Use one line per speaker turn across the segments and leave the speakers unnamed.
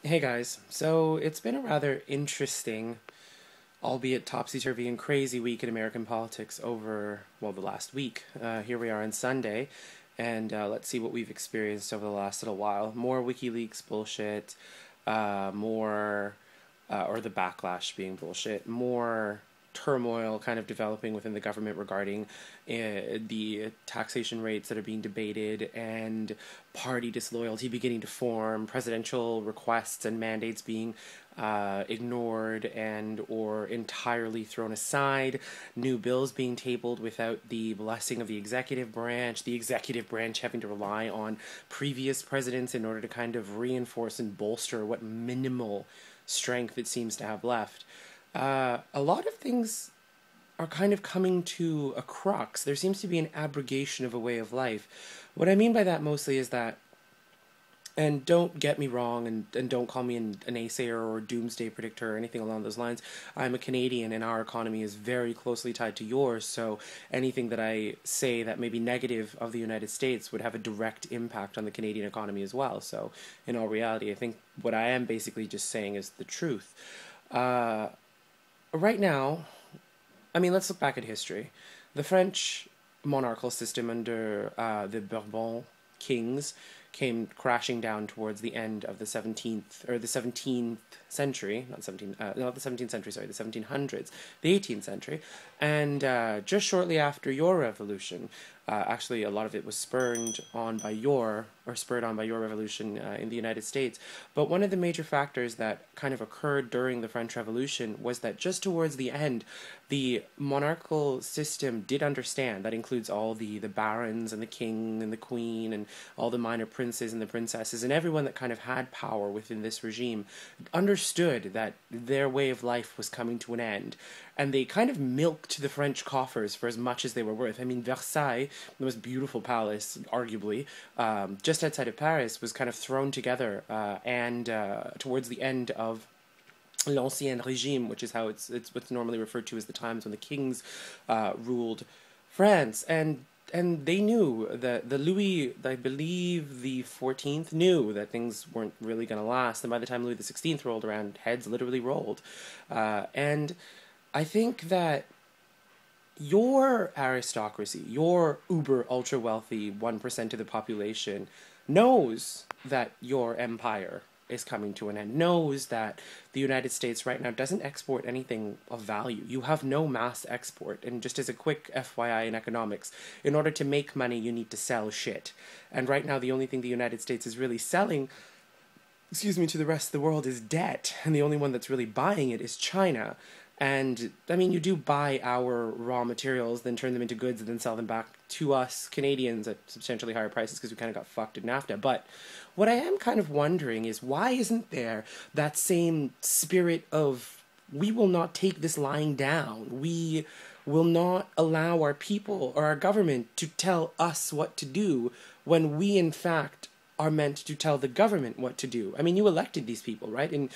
Hey guys, so it's been a rather interesting, albeit topsy-turvy and crazy week in American politics over, well, the last week. Here we are on Sunday, and let's see what we've experienced over the last little while. More WikiLeaks bullshit, or the backlash being bullshit, more turmoil kind of developing within the government regarding the taxation rates that are being debated and party disloyalty beginning to form, presidential requests and mandates being ignored and or entirely thrown aside, new bills being tabled without the blessing of the executive branch having to rely on previous presidents in order to kind of reinforce and bolster what minimal strength it seems to have left. A lot of things are kind of coming to a crux. There seems to be an abrogation of a way of life. What I mean by that mostly is that, and don't get me wrong, and don't call me a naysayer or doomsday predictor or anything along those lines. I'm a Canadian and our economy is very closely tied to yours, so anything that I say that may be negative of the United States would have a direct impact on the Canadian economy as well. So, in all reality, I think what I am basically just saying is the truth. Right now, I mean, let's look back at history. The French monarchical system under the Bourbon kings came crashing down towards the end of the 17th century, not the 17th century, sorry, the 1700s, the 18th century, and just shortly after your revolution, actually a lot of it was spurred on by your revolution in the United States. But one of the major factors that kind of occurred during the French Revolution was that just towards the end, the monarchical system did understand, that includes all the barons and the king and the queen and all the minor princes and the princesses and everyone that kind of had power within this regime, understood that their way of life was coming to an end. And they kind of milked the French coffers for as much as they were worth. I mean, Versailles, the most beautiful palace, arguably, just outside of Paris, was kind of thrown together, and towards the end of l'Ancien Régime, which is how it's what's normally referred to as the times when the kings ruled France, and they knew that the Louis, I believe the 14th, knew that things weren't really going to last, and by the time Louis the 16th rolled around, heads literally rolled, and I think that your aristocracy, your uber ultra wealthy 1% of the population, knows that your empire is coming to an end, knows that the United States right now doesn't export anything of value. You have no mass export. And just as a quick FYI in economics, in order to make money, you need to sell shit. And right now, the only thing the United States is really selling, to the rest of the world is debt. And the only one that's really buying it is China. And, I mean, you do buy our raw materials, then turn them into goods, and then sell them back to us Canadians at substantially higher prices because we kind of got fucked in NAFTA. But what I am kind of wondering is, why isn't there that same spirit of, we will not take this lying down. We will not allow our people or our government to tell us what to do when we, in fact, are meant to tell the government what to do. I mean, you elected these people, right?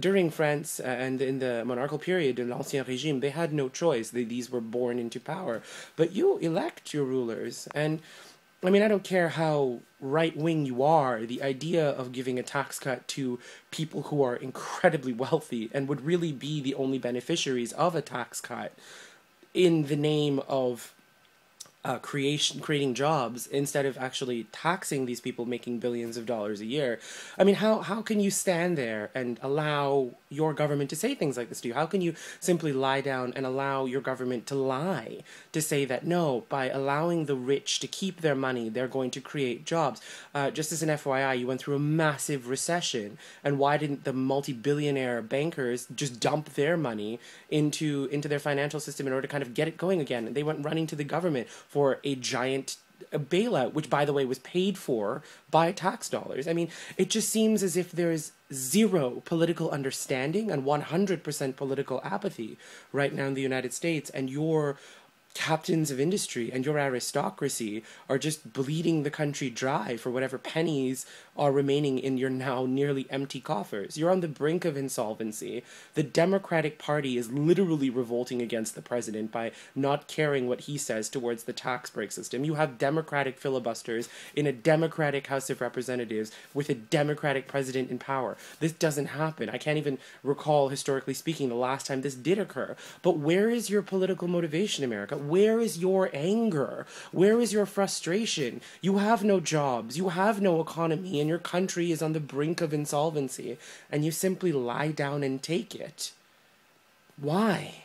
During France and in the monarchical period, in l'Ancien Régime, they had no choice. These were born into power. But you elect your rulers. And, I mean, I don't care how right-wing you are, the idea of giving a tax cut to people who are incredibly wealthy and would really be the only beneficiaries of a tax cut in the name of creating jobs instead of actually taxing these people making billions of dollars a year. I mean, how can you stand there and allow your government to say things like this to you? How can you simply lie down and allow your government to lie, to say that no, by allowing the rich to keep their money, they're going to create jobs? Just as an FYI, you went through a massive recession, and why didn't the multi-billionaire bankers just dump their money into their financial system in order to kind of get it going again? They went running to the government for a giant bailout, which, by the way, was paid for by tax dollars. I mean, it just seems as if there's zero political understanding and 100% political apathy right now in the United States, and your captains of industry and your aristocracy are just bleeding the country dry for whatever pennies are remaining in your now nearly empty coffers. You're on the brink of insolvency. The Democratic Party is literally revolting against the president by not caring what he says towards the tax break system. You have Democratic filibusters in a Democratic House of Representatives with a Democratic president in power. This doesn't happen. I can't even recall, historically speaking, the last time this did occur. But where is your political motivation, America? Where is your anger? Where is your frustration? You have no jobs, you have no economy, and your country is on the brink of insolvency, and you simply lie down and take it. Why?